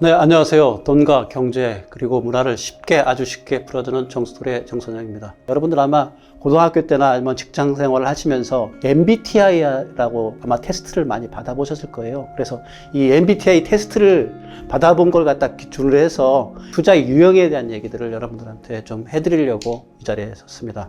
네, 안녕하세요. 돈과 경제 그리고 문화를 아주 쉽게 풀어주는 정수돌의 정선영입니다. 여러분들 아마 고등학교 때나 아니면 직장 생활을 하시면서 MBTI라고 아마 테스트를 많이 받아보셨을 거예요. 그래서 이 MBTI 테스트를 받아본 걸 갖다 기준으로 해서 투자의 유형에 대한 얘기들을 여러분들한테 좀 해드리려고 이 자리에 섰습니다.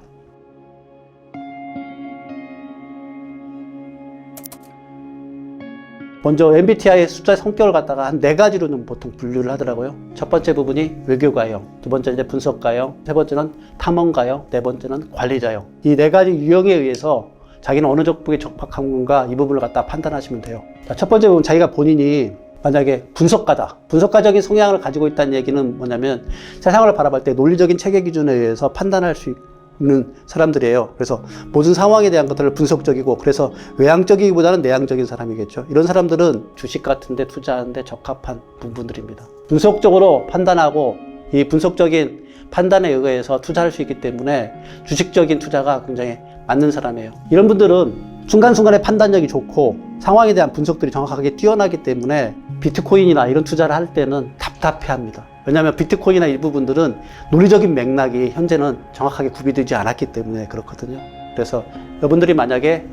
먼저 MBTI의 숫자 성격을 갖다가 한 4가지로는 보통 분류를 하더라고요. 첫 번째 부분이 외교가형, 두 번째 이제 분석가형, 세 번째는 탐험가형, 네 번째는 관리자형. 이 4가지 유형에 의해서 자기는 어느 쪽에 적합한 건가 이 부분을 갖다 판단하시면 돼요. 자, 첫 번째 부분 자기가 본인이 만약에 분석가다. 분석가적인 성향을 가지고 있다는 얘기는 뭐냐면 세상을 바라볼 때 논리적인 체계 기준에 의해서 판단할 수 있는 사람들이에요. 그래서 모든 상황에 대한 것들을 분석적이고 그래서 외향적이기보다는 내향적인 사람이겠죠. 이런 사람들은 주식 같은 데 투자하는데 적합한 부분들입니다. 분석적으로 판단하고 이 분석적인 판단에 의해서 투자할 수 있기 때문에 주식적인 투자가 굉장히 맞는 사람이에요. 이런 분들은 순간순간의 판단력이 좋고 상황에 대한 분석들이 정확하게 뛰어나기 때문에 비트코인이나 이런 투자를 할 때는 답답해합니다. 왜냐하면 비트코인이나 일부분들은 논리적인 맥락이 현재는 정확하게 구비되지 않았기 때문에 그렇거든요. 그래서 여러분들이 만약에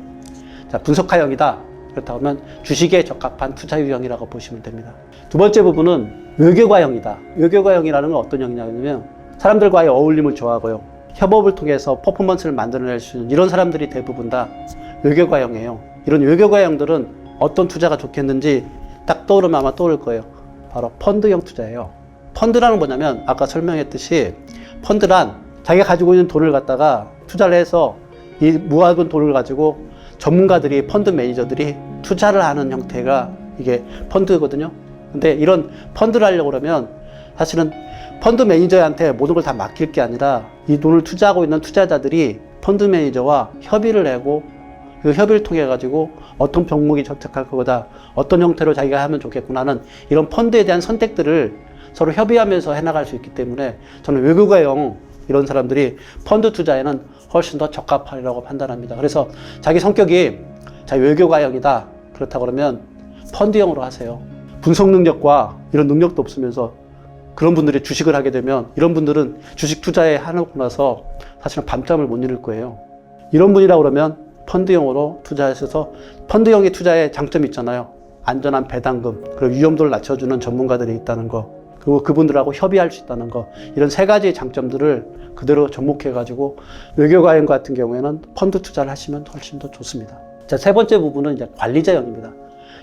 분석가형이다 그렇다고 하면 주식에 적합한 투자 유형이라고 보시면 됩니다. 두 번째 부분은 외교가형이다. 외교가형이라는 건 어떤 형이냐면 사람들과의 어울림을 좋아하고요. 협업을 통해서 퍼포먼스를 만들어낼 수 있는 이런 사람들이 대부분 다 외교가형이에요. 이런 외교가형들은 어떤 투자가 좋겠는지 딱 떠오르면 아마 떠오를 거예요. 바로 펀드형 투자예요. 펀드라는 뭐냐면 아까 설명했듯이 펀드란 자기가 가지고 있는 돈을 갖다가 투자를 해서 이 모아둔 돈을 가지고 전문가들이 펀드 매니저들이 투자를 하는 형태가 이게 펀드거든요. 근데 이런 펀드를 하려고 그러면 사실은 펀드 매니저한테 모든 걸 다 맡길 게 아니라 이 돈을 투자하고 있는 투자자들이 펀드 매니저와 협의를 하고 그 협의를 통해 가지고 어떤 종목이 적합할 거다, 어떤 형태로 자기가 하면 좋겠구나는 이런 펀드에 대한 선택들을 서로 협의하면서 해나갈 수 있기 때문에 저는 외국가형 이런 사람들이 펀드 투자에는 훨씬 더 적합하리라고 판단합니다. 그래서 자기 성격이 외교가형이다 그렇다고 그러면 펀드형으로 하세요. 분석 능력과 이런 능력도 없으면서 그런 분들이 주식을 하게 되면 이런 분들은 주식 투자에 하고 나서 사실은 밤잠을 못 이룰 거예요. 이런 분이라고 그러면 펀드형으로 투자하셔서 펀드형의 투자의 장점이 있잖아요. 안전한 배당금, 그리고 위험도를 낮춰주는 전문가들이 있다는 거, 그리고 그분들하고 협의할 수 있다는 거, 이런 3가지 장점들을 그대로 접목해가지고 외교가형 같은 경우에는 펀드 투자를 하시면 훨씬 더 좋습니다. 자, 세 번째 부분은 이제 관리자형입니다.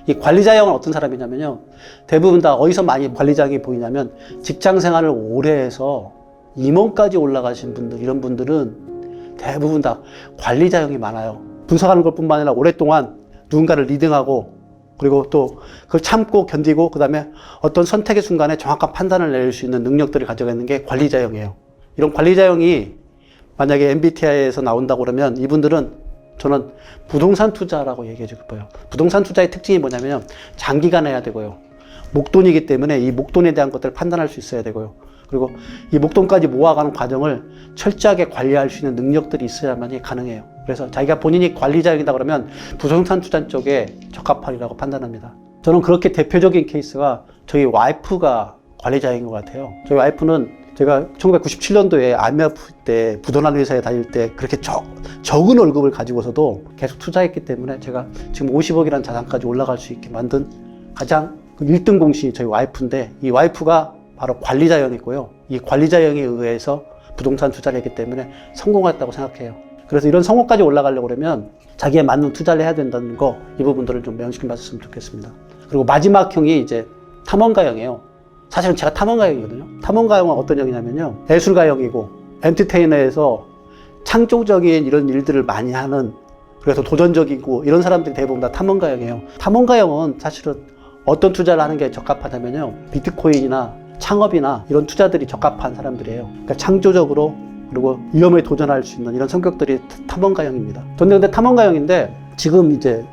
이 관리자형은 어떤 사람이냐면요. 대부분 다 어디서 많이 관리자형이 보이냐면 직장 생활을 오래 해서 임원까지 올라가신 분들, 이런 분들은 대부분 다 관리자형이 많아요. 분석하는 것 뿐만 아니라 오랫동안 누군가를 리딩하고 그리고 또 그걸 참고 견디고 그 다음에 어떤 선택의 순간에 정확한 판단을 내릴 수 있는 능력들을 가지고 있는 게 관리자형이에요. 이런 관리자형이 만약에 MBTI에서 나온다고 그러면 이분들은 저는 부동산 투자라고 얘기해 주고 싶어요. 부동산 투자의 특징이 뭐냐면 장기간 해야 되고요. 목돈이기 때문에 이 목돈에 대한 것들을 판단할 수 있어야 되고요. 그리고 이 목돈까지 모아가는 과정을 철저하게 관리할 수 있는 능력들이 있어야만이 가능해요. 그래서 자기가 본인이 관리자형이다 그러면 부동산 투자 쪽에 적합하리라고 판단합니다. 저는 그렇게 대표적인 케이스가 저희 와이프가 관리자형인 것 같아요. 저희 와이프는 제가 1997년도에 암이 아플 때 부도난 회사에 다닐 때 그렇게 적은 월급을 가지고서도 계속 투자했기 때문에 제가 지금 50억이라는 자산까지 올라갈 수 있게 만든 가장 1등 공신이 저희 와이프인데 이 와이프가 바로 관리자형이고요. 이 관리자형에 의해서 부동산 투자를 했기 때문에 성공했다고 생각해요. 그래서 이런 성공까지 올라가려고 그러면 자기에 맞는 투자를 해야 된다는 거, 이 부분들을 좀 명심해 봤으면 좋겠습니다. 그리고 마지막 형이 이제 탐험가형이에요. 사실은 제가 탐험가형이거든요. 탐험가형은 어떤 형이냐면요. 예술가형이고 엔터테이너에서 창조적인 이런 일들을 많이 하는, 그래서 도전적이고 이런 사람들이 대부분 다 탐험가형이에요. 탐험가형은 사실은 어떤 투자를 하는 게 적합하다면요. 비트코인이나 창업이나 이런 투자들이 적합한 사람들이에요. 그러니까 창조적으로 그리고 위험에 도전할 수 있는 이런 성격들이 탐험가형입니다. 저는 근데 탐험가형인데 지금 이제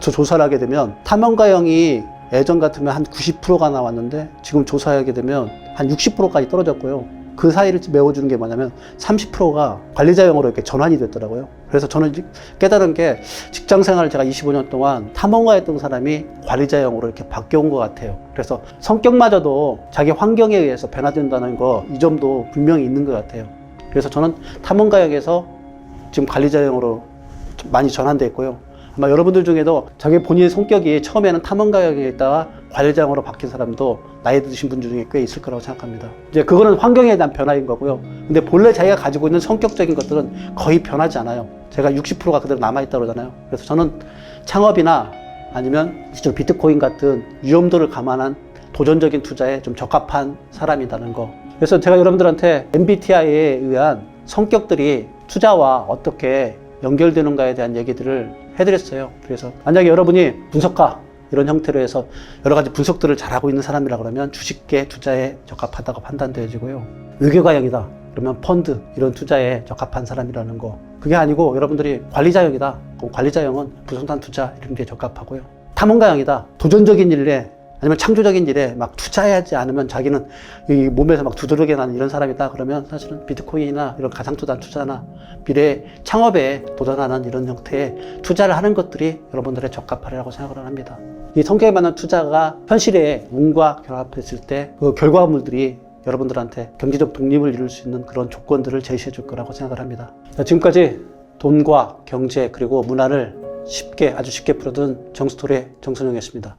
저 조사를 하게 되면 탐험가형이 예전 같으면 한 90%가 나왔는데 지금 조사하게 되면 한 60%까지 떨어졌고요. 그 사이를 메워주는 게 뭐냐면 30%가 관리자형으로 이렇게 전환이 됐더라고요. 그래서 저는 깨달은 게 직장 생활을 제가 25년 동안 탐험가였던 사람이 관리자형으로 이렇게 바뀌어온 것 같아요. 그래서 성격마저도 자기 환경에 의해서 변화된다는 거, 이 점도 분명히 있는 것 같아요. 그래서 저는 탐험가형에서 지금 관리자형으로 많이 전환돼 있고요. 아마 여러분들 중에도 자기 본인의 성격이 처음에는 탐험가형에 있다가 관리자형으로 바뀐 사람도 나이 드신 분 중에 꽤 있을 거라고 생각합니다. 이제 그거는 환경에 대한 변화인 거고요. 근데 본래 자기가 가지고 있는 성격적인 것들은 거의 변하지 않아요. 제가 60%가 그대로 남아있다고 그러잖아요. 그래서 저는 창업이나 아니면 비트코인 같은 위험도를 감안한 도전적인 투자에 좀 적합한 사람이라는 거. 그래서 제가 여러분들한테 MBTI에 의한 성격들이 투자와 어떻게 연결되는가에 대한 얘기들을 해드렸어요. 그래서 만약에 여러분이 분석가 이런 형태로 해서 여러 가지 분석들을 잘하고 있는 사람이라 그러면 주식계 투자에 적합하다고 판단되어지고요. 외교가형이다 그러면 펀드 이런 투자에 적합한 사람이라는 거. 그게 아니고 여러분들이 관리자형이다 그럼 관리자형은 부동산 투자 이런 데 적합하고요. 탐험가형이다 도전적인 일에 아니면 창조적인 일에 막 투자하지 않으면 자기는 이 몸에서 막 두드러게 나는 이런 사람이다 그러면 사실은 비트코인이나 이런 가상투자 투자나 미래 창업에 도전하는 이런 형태의 투자를 하는 것들이 여러분들의 적합하리라고 생각을 합니다. 이 성격에 맞는 투자가 현실의 운과 결합했을 때 그 결과물들이 여러분들한테 경제적 독립을 이룰 수 있는 그런 조건들을 제시해 줄 거라고 생각을 합니다. 지금까지 돈과 경제 그리고 문화를 아주 쉽게 풀어둔 정스토리의 정선영이었습니다.